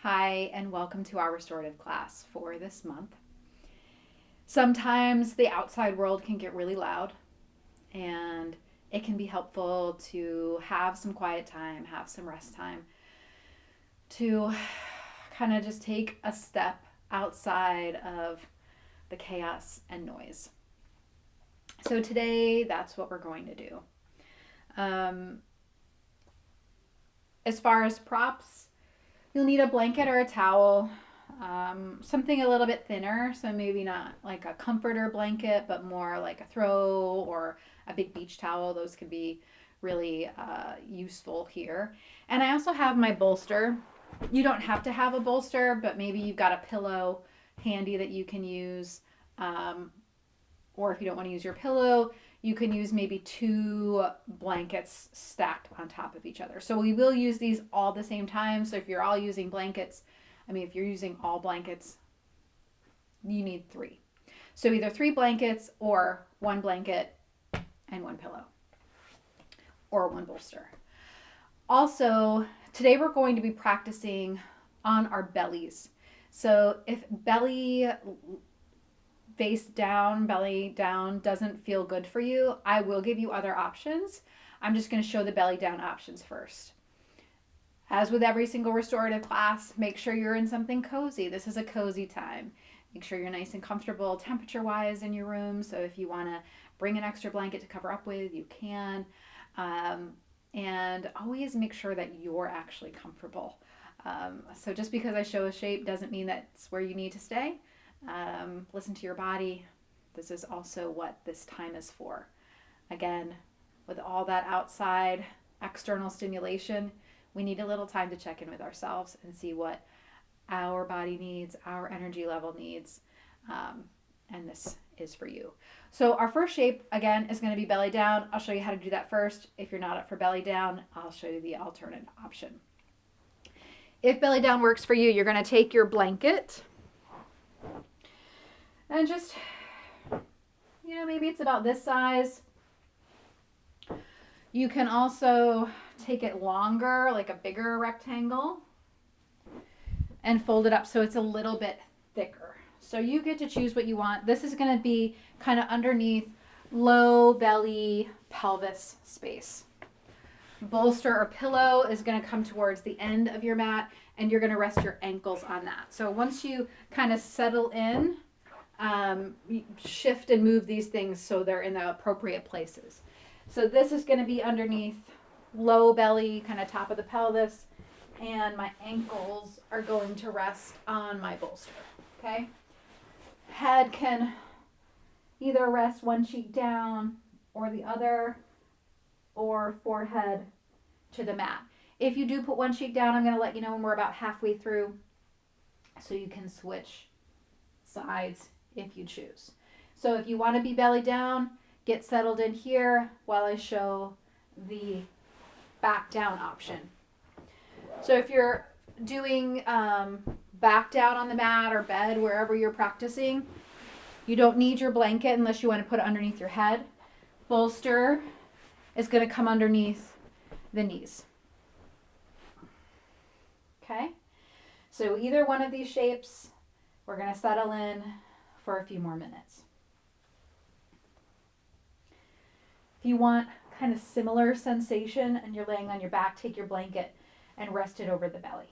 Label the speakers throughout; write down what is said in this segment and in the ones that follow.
Speaker 1: Hi, and welcome to our restorative class for this month. Sometimes the outside world can get really loud, and it can be helpful to have some quiet time, have some rest time, to kind of just take a step outside of the chaos and noise. So, today, that's what we're going to do. Um, as far as props, you'll need a blanket or a towel, something a little bit thinner. So maybe not like a comforter blanket, but more like a throw or a big beach towel. Those can be really useful here. And I also have my bolster. You don't have to have a bolster, but maybe you've got a pillow handy that you can use. Um, or if you don't want to use your pillow, you can use maybe two blankets stacked on top of each other. So we will use these all the same time. So if you're all using blankets, if you're using all blankets, you need three. So either three blankets or one blanket and one pillow or one bolster. Also, today we're going to be practicing on our bellies. So if belly down doesn't feel good for you, I will give you other options. I'm just going to show the belly down options first. As with every single restorative class, make sure you're in something cozy. This is a cozy time. Make sure you're nice and comfortable temperature wise in your room. So if you want to bring an extra blanket to cover up with, you can. And always make sure that you're actually comfortable. So just because I show a shape doesn't mean that's where you need to stay. Listen to your body. This is also what this time is for. Again, with all that outside external stimulation, we need a little time to check in with ourselves and see what our body needs, our energy level needs, and this is for you. So our first shape, again, is going to be belly down. I'll show you how to do that first. If you're not up for belly down, I'll show you the alternate option. If belly down works for you, you're going to take your blanket and just, maybe it's about this size. You can also take it longer, like a bigger rectangle, and fold it up so it's a little bit thicker. So you get to choose what you want. This is going to be kind of underneath low belly pelvis space. Bolster or pillow is going to come towards the end of your mat, and you're going to rest your ankles on that. So once you kind of settle in, shift and move these things so they're in the appropriate places. So this is going to be underneath low belly, kind of top of the pelvis, and my ankles are going to rest on my bolster. Okay? Head can either rest one cheek down or the other, or forehead to the mat. If you do put one cheek down, I'm going to let you know when we're about halfway through so you can switch sides if you choose. So if you want to be belly down, get settled in here while I show the back down option. So if you're doing back down on the mat or bed, wherever you're practicing, you don't need your blanket unless you want to put it underneath your head. Bolster is going to come underneath the knees. Okay? So either one of these shapes, we're going to settle in for a few more minutes. If you want kind of similar sensation and you're laying on your back, take your blanket and rest it over the belly.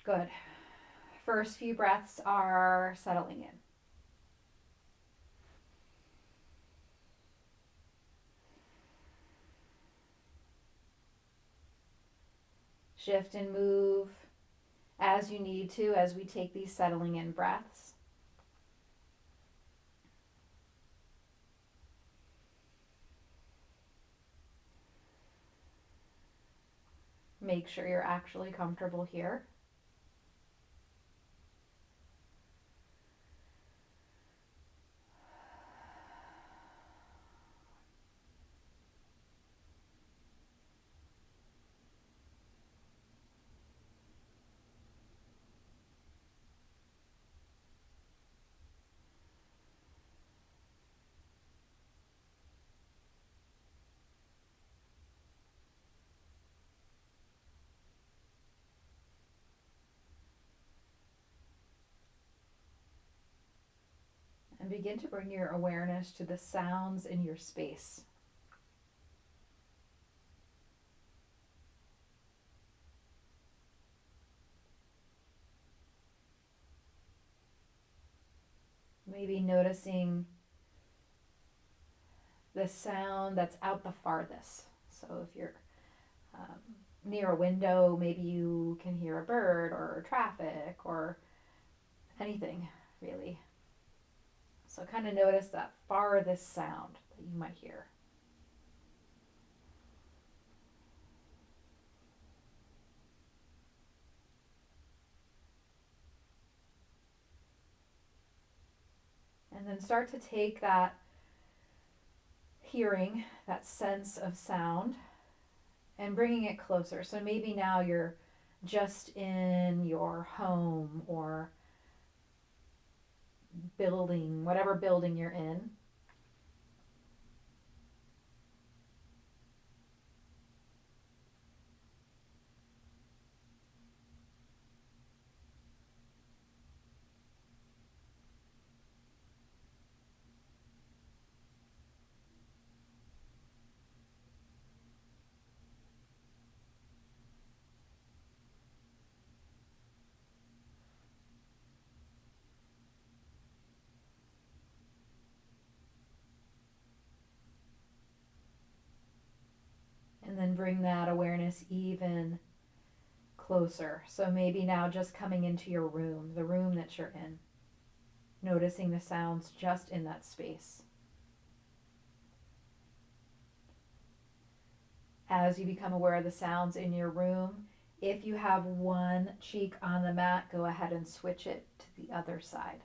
Speaker 1: Good. First few breaths are settling in. Shift and move as you need to as we take these settling in breaths. Make sure you're actually comfortable here. begin to bring your awareness to the sounds in your space. Maybe noticing the sound that's out the farthest. So if you're near a window, maybe you can hear a bird or traffic or anything really. So kind of notice that farthest sound that you might hear. And then start to take that hearing, that sense of sound, and bringing it closer. So maybe now you're just in your home or building, whatever building you're in. And then bring that awareness even closer. So maybe now just coming into your room, the room that you're in, noticing the sounds just in that space. As you become aware of the sounds in your room, if you have one cheek on the mat, go ahead and switch it to the other side.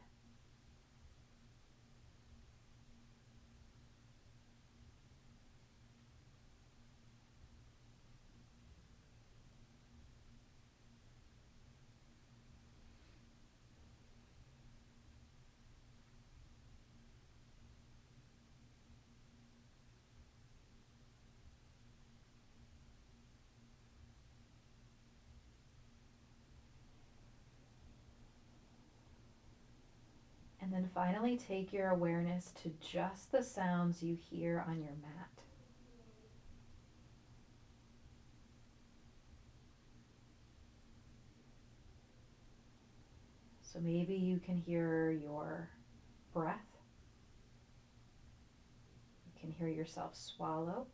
Speaker 1: And then finally take your awareness to just the sounds you hear on your mat. So maybe you can hear your breath. You can hear yourself swallow.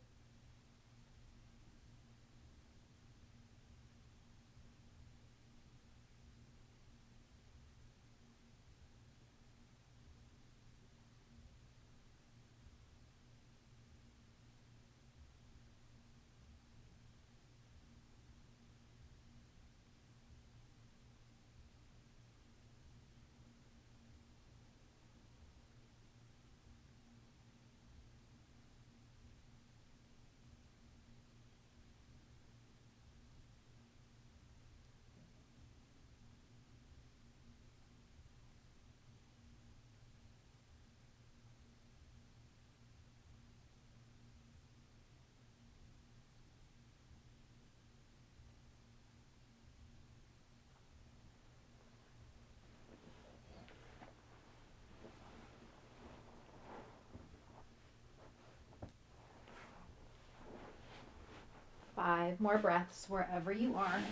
Speaker 1: Five more breaths wherever you are.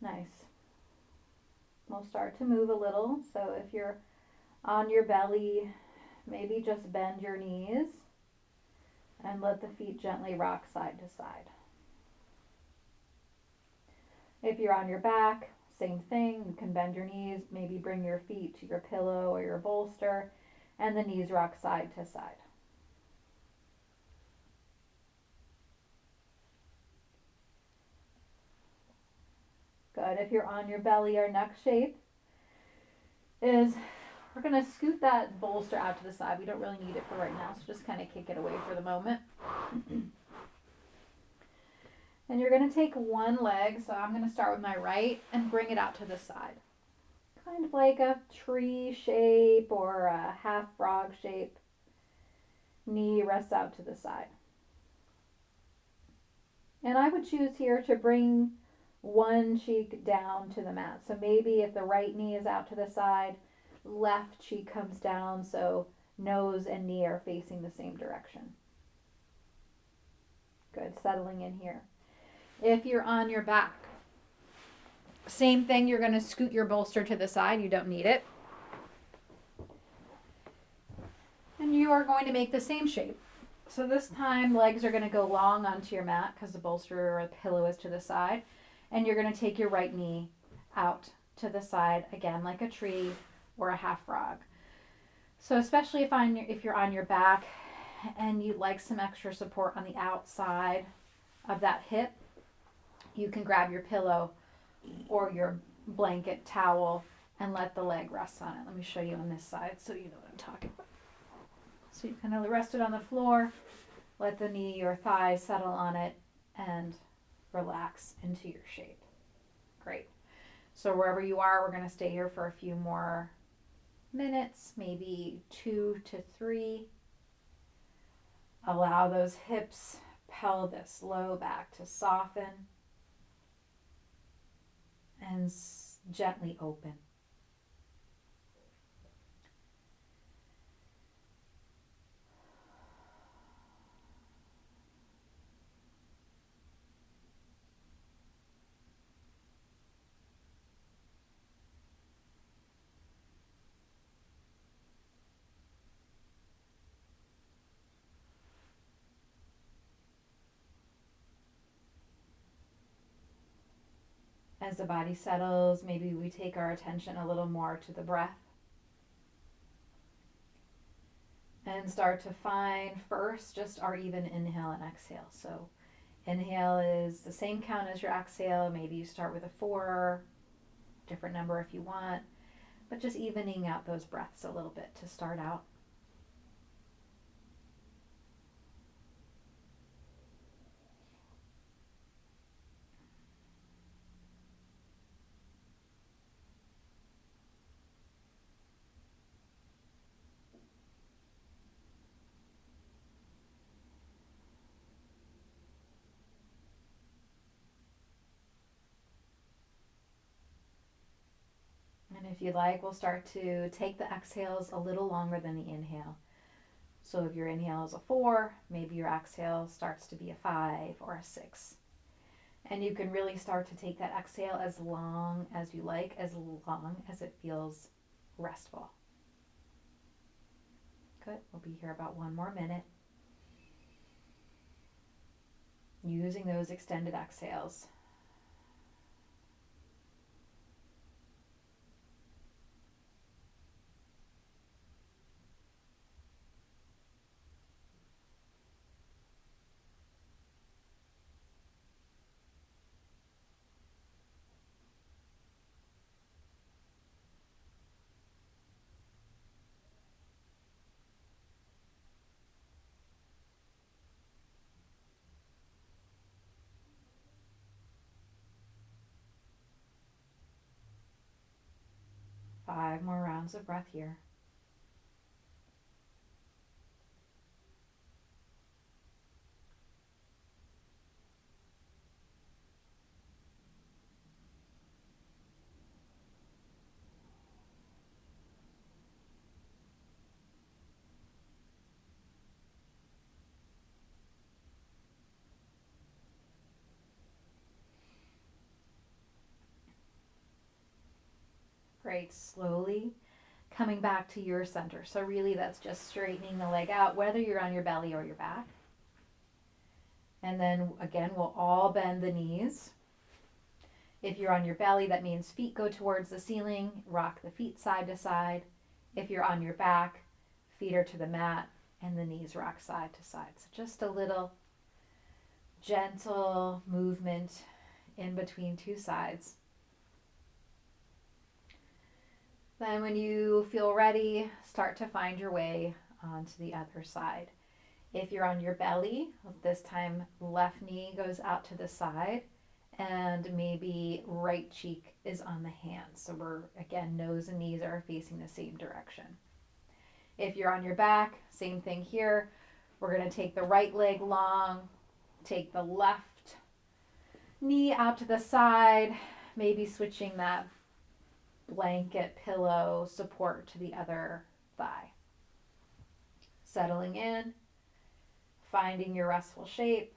Speaker 1: Nice. We'll start to move a little. So if you're on your belly, maybe just bend your knees and let the feet gently rock side to side. If you're on your back, same thing. You can bend your knees, maybe bring your feet to your pillow or your bolster, and the knees rock side to side. Good. If you're on your belly, our next shape is we're going to scoot that bolster out to the side. We don't really need it for right now, so just kind of kick it away for the moment. And you're going to take one leg, so I'm going to start with my right and bring it out to the side. Kind of like a tree shape or a half frog shape. knee rests out to the side. And I would choose here to bring one cheek down to the mat. So maybe if the right knee is out to the side, left cheek comes down so nose and knee are facing the same direction. Good, settling in here. If you're on your back, same thing, you're going to scoot your bolster to the side. You don't need it. And you are going to make the same shape. So this time legs are going to go long onto your mat because the bolster or the pillow is to the side. And you're going to take your right knee out to the side again like a tree or a half frog. So especially if you're on your back and you'd like some extra support on the outside of that hip, you can grab your pillow or your blanket towel and let the leg rest on it. Let me show you on this side so you know what I'm talking about. So you kind of rest it on the floor, let the knee or thigh settle on it, and relax into your shape. Great. So wherever you are, we're going to stay here for a few more minutes, maybe 2 to 3. Allow those hips, pelvis, low back to soften and gently open. As the body settles, maybe we take our attention a little more to the breath and start to find first just our even inhale and exhale. So inhale is the same count as your exhale. Maybe you start with a 4, different number if you want, but just evening out those breaths a little bit to start out. And if you like, we'll start to take the exhales a little longer than the inhale. So if your inhale is a 4, maybe your exhale starts to be a 5 or a 6. And you can really start to take that exhale as long as you like, as long as it feels restful. Good. We'll be here about 1 more minute. Using those extended exhales. Five more rounds of breath here. Great. Slowly coming back to your center. So really that's just straightening the leg out, whether you're on your belly or your back. And then again, we'll all bend the knees. If you're on your belly, that means feet go towards the ceiling, rock the feet side to side. If you're on your back, feet are to the mat and the knees rock side to side. So just a little gentle movement in between two sides. Then when you feel ready, start to find your way onto the other side. If you're on your belly, this time left knee goes out to the side and maybe right cheek is on the hand. So we're, again, nose and knees are facing the same direction. If you're on your back, same thing here. We're going to take the right leg long, take the left knee out to the side, maybe switching that blanket pillow support to the other thigh. Settling in, finding your restful shape.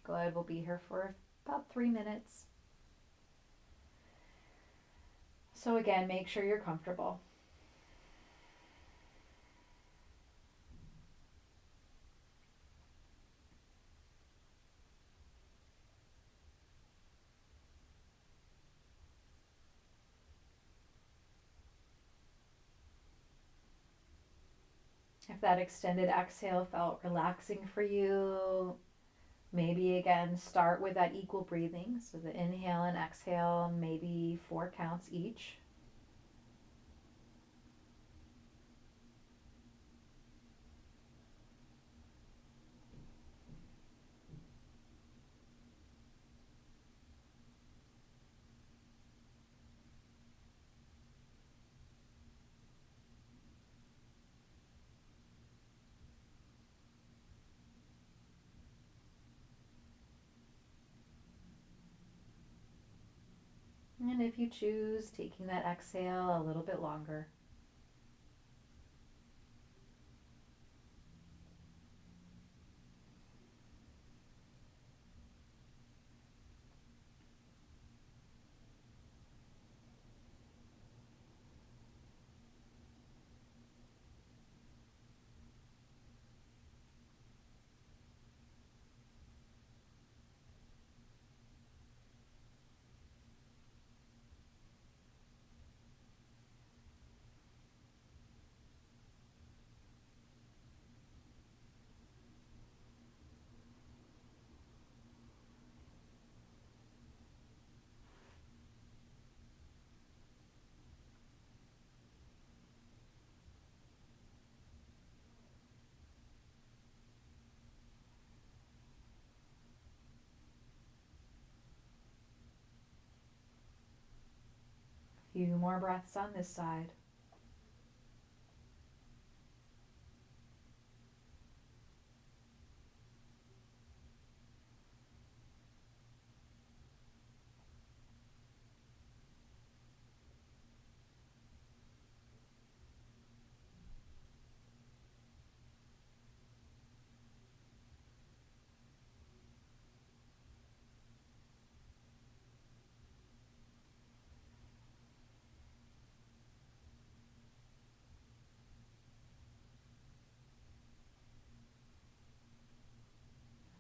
Speaker 1: Good, we'll be here for about 3 minutes. So again, make sure you're comfortable. If that extended exhale felt relaxing for you, maybe again start with that equal breathing. So the inhale and exhale, maybe 4 counts each. And if you choose, taking that exhale a little bit longer. A few more breaths on this side.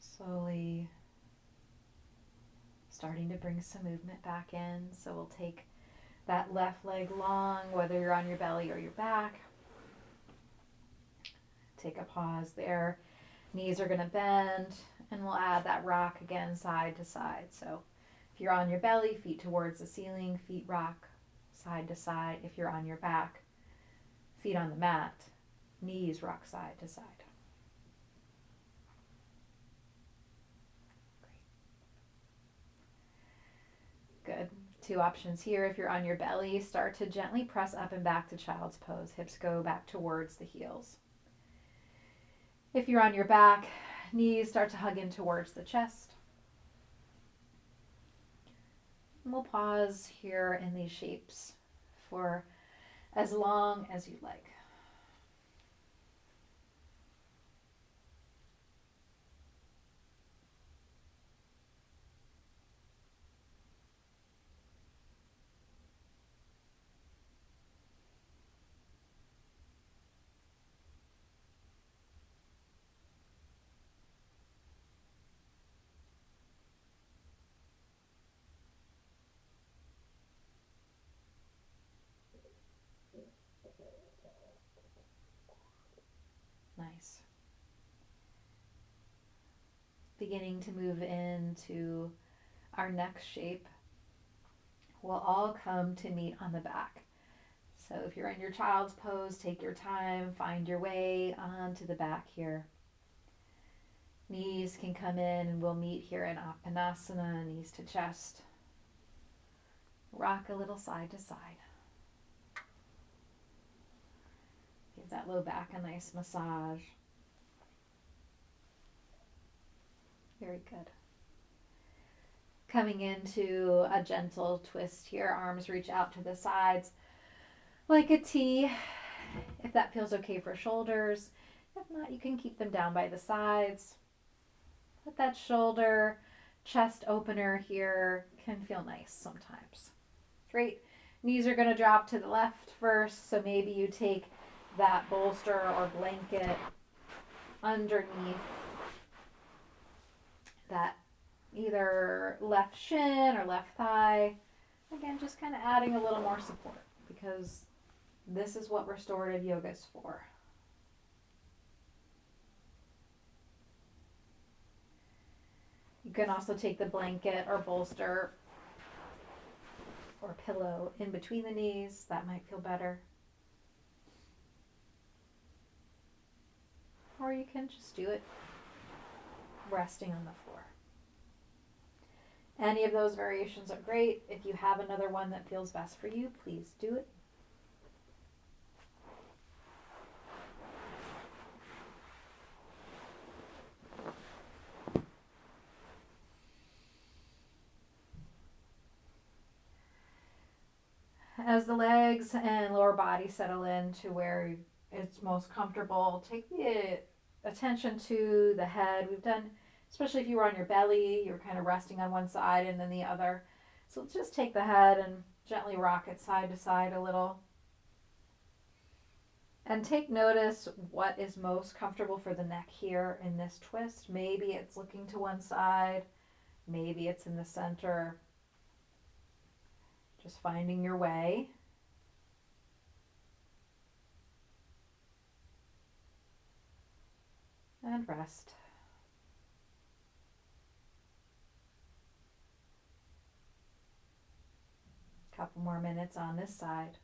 Speaker 1: Slowly starting to bring some movement back in. So we'll take that left leg long, whether you're on your belly or your back. Take a pause there. Knees are going to bend, and we'll add that rock again side to side. So if you're on your belly, feet towards the ceiling, feet rock side to side. If you're on your back, feet on the mat, knees rock side to side. Good. 2 options here. If you're on your belly, start to gently press up and back to child's pose. Hips go back towards the heels. If you're on your back, knees start to hug in towards the chest. And we'll pause here in these shapes for as long as you'd like. Nice. Beginning to move into our next shape. We'll all come to meet on the back. So if you're in your child's pose, take your time, find your way onto the back here. Knees can come in and we'll meet here in Appanasana, knees to chest. Rock a little side to side. Give Give that low back a nice massage. Very good. Coming into a gentle twist here. Arms reach out to the sides like a T. If that feels okay for shoulders. If not, you can keep them down by the sides. But that shoulder, chest opener here can feel nice sometimes. Great. Knees are going to drop to the left first. So maybe you take that bolster or blanket underneath that either left shin or left thigh. Again, just kind of adding a little more support because this is what restorative yoga is for. You can also take the blanket or bolster or pillow in between the knees. That might feel better. Or you can just do it resting on the floor. Any of those variations are great. If you have another one that feels best for you, please do it. As the legs and lower body settle in to where it's most comfortable, take the attention to the head. We've done, especially if you were on your belly, you were kind of resting on one side and then the other. So just take the head and gently rock it side to side a little. And take notice what is most comfortable for the neck here in this twist. Maybe it's looking to one side, maybe it's in the center. Just finding your way. And rest. Couple more minutes on this side.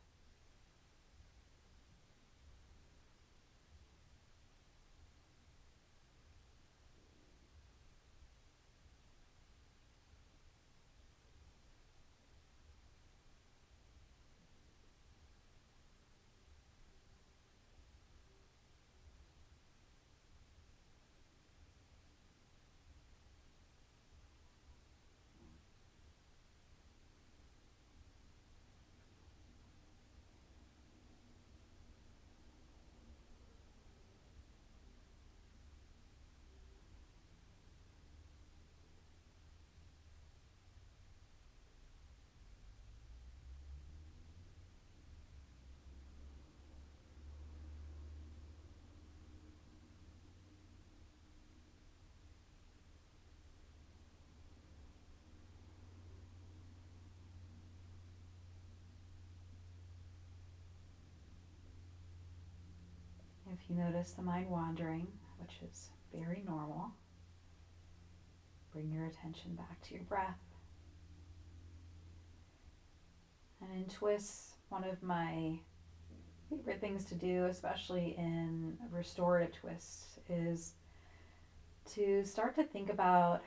Speaker 1: If you notice the mind wandering, which is very normal, bring your attention back to your breath. And in twists, one of my favorite things to do, especially in restorative twists, is to start to think about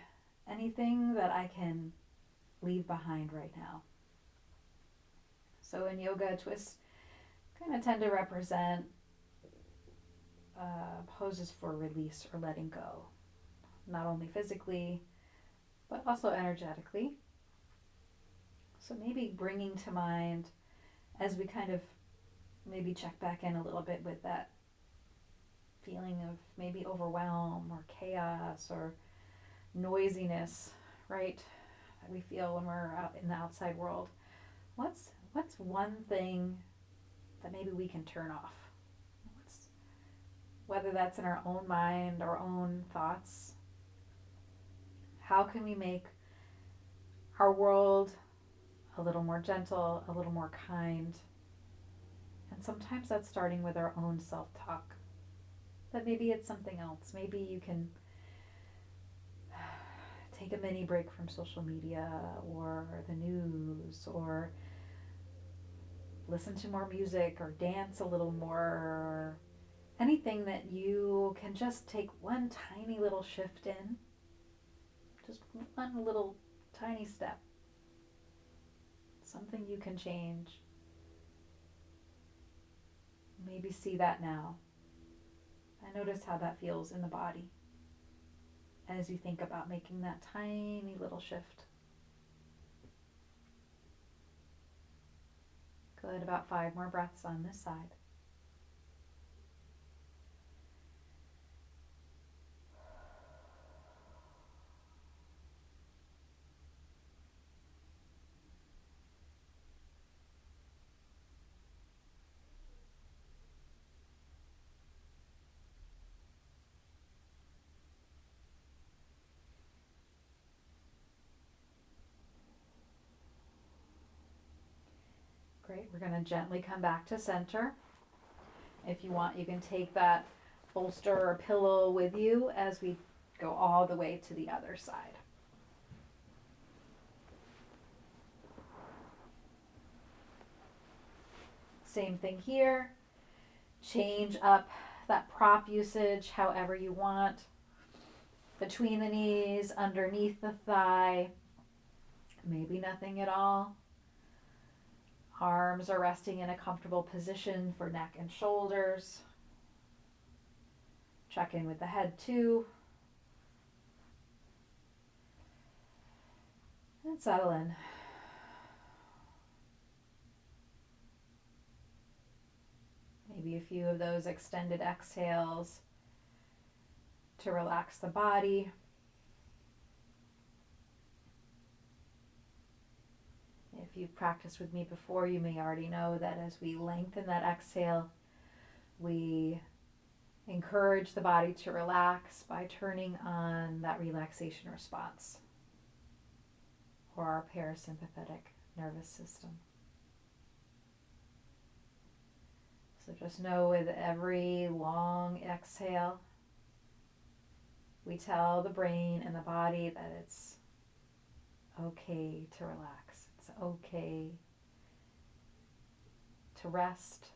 Speaker 1: anything that I can leave behind right now. So in yoga, twists kind of tend to represent poses for release or letting go, not only physically, but also energetically. So maybe bringing to mind, as we kind of maybe check back in a little bit with that feeling of maybe overwhelm or chaos or noisiness, right, that we feel when we're out in the outside world. What's one thing that maybe we can turn off? Whether that's in our own mind, our own thoughts. How can we make our world a little more gentle, a little more kind? And sometimes that's starting with our own self-talk. But maybe it's something else. Maybe you can take a mini break from social media or the news, or listen to more music, or dance a little more, or anything that you can just take one tiny little shift in. Just one little tiny step. Something you can change. Maybe see that now. And notice how that feels in the body as you think about making that tiny little shift. Good, about 5 more breaths on this side. Great, we're going to gently come back to center. If you want, you can take that bolster or pillow with you as we go all the way to the other side. Same thing here. Change up that prop usage however you want. Between the knees, underneath the thigh, maybe nothing at all. Arms are resting in a comfortable position for neck and shoulders. Check in with the head too. And settle in. Maybe a few of those extended exhales to relax the body. If you've practiced with me before, you may already know that as we lengthen that exhale, we encourage the body to relax by turning on that relaxation response or our parasympathetic nervous system. So just know with every long exhale, we tell the brain and the body that it's okay to relax. It's okay to rest.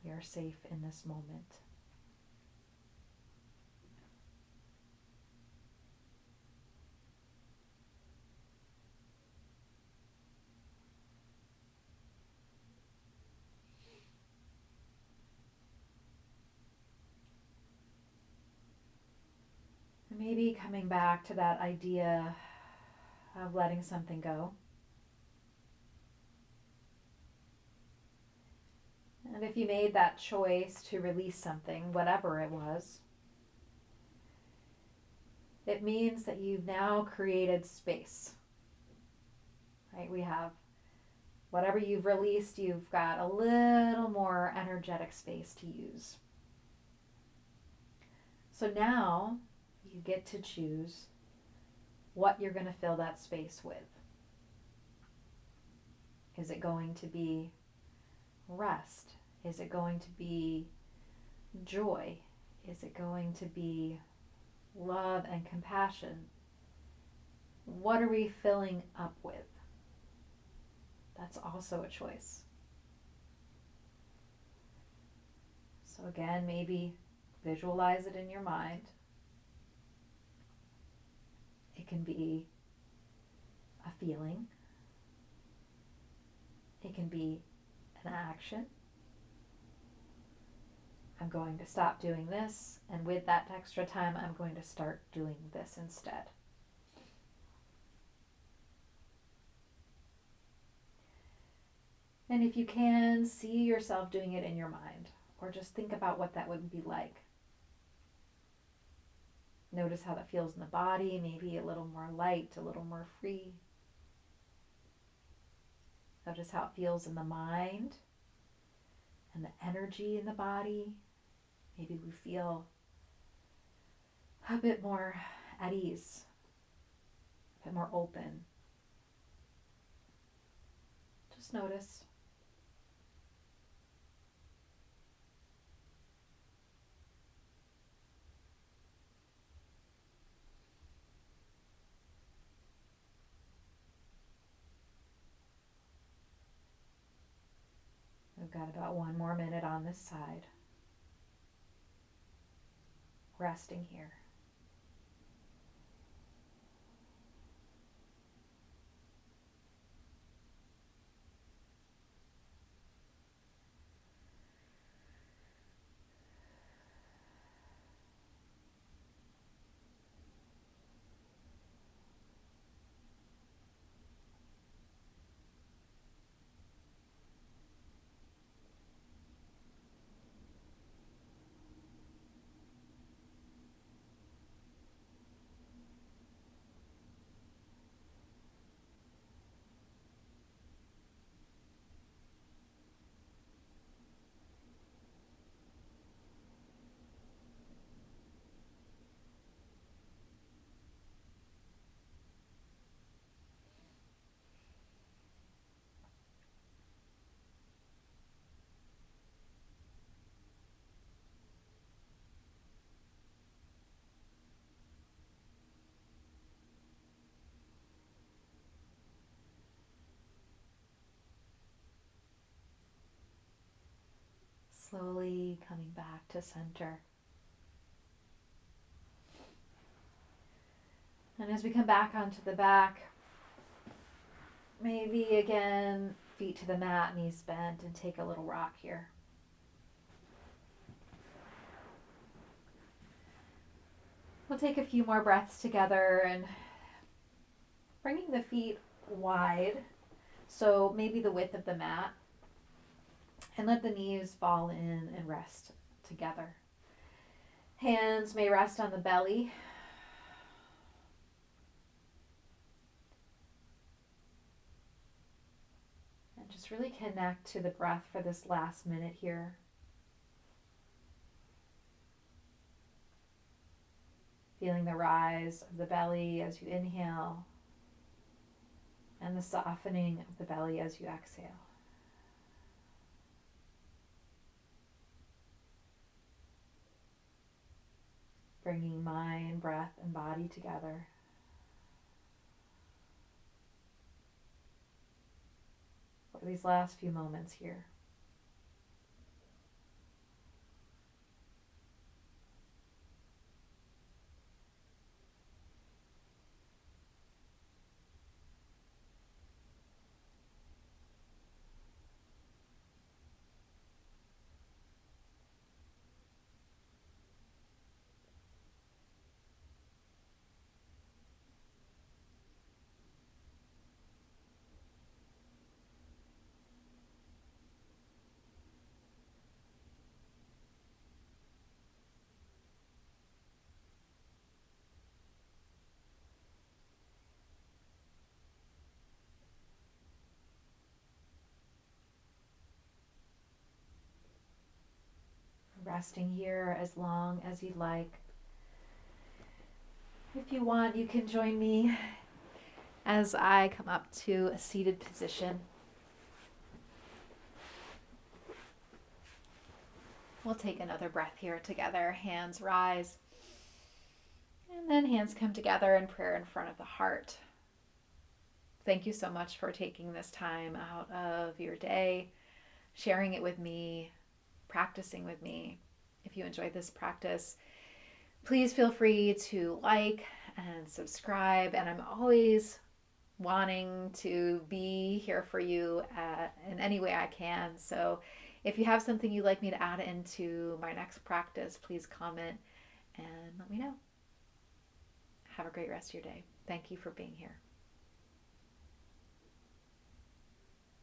Speaker 1: We are safe in this moment. Maybe coming back to that idea of letting something go. And if you made that choice to release something, whatever it was, it means that you've now created space. Right? We have whatever you've released, you've got a little more energetic space to use. So now you get to choose what you're going to fill that space with. Is it going to be rest? Is it going to be joy? Is it going to be love and compassion? What are we filling up with? That's also a choice. So again, maybe visualize it in your mind. It can be a feeling. It can be an action. I'm going to stop doing this, and with that extra time, I'm going to start doing this instead. And if you can, see yourself doing it in your mind, or just think about what that would be like. Notice how that feels in the body, maybe a little more light, a little more free. Notice how it feels in the mind and the energy in the body. Maybe we feel a bit more at ease, a bit more open. Just notice. We've got about 1 more minute on this side. Resting here. Slowly coming back to center. And as we come back onto the back, maybe again, feet to the mat, knees bent, and take a little rock here. We'll take a few more breaths together and bringing the feet wide, so maybe the width of the mat, and let the knees fall in and rest together. Hands may rest on the belly. And just really connect to the breath for this last minute here. Feeling the rise of the belly as you inhale and the softening of the belly as you exhale. Bringing mind, breath, and body together. For these last few moments here. Resting here as long as you'd like. If you want, you can join me as I come up to a seated position. We'll take another breath here together. Hands rise. And then hands come together in prayer in front of the heart. Thank you so much for taking this time out of your day, sharing it with me, practicing with me. If you enjoyed this practice, please feel free to like and subscribe. And I'm always wanting to be here for you in any way I can. So if you have something you'd like me to add into my next practice, please comment and let me know. Have a great rest of your day. Thank you for being here.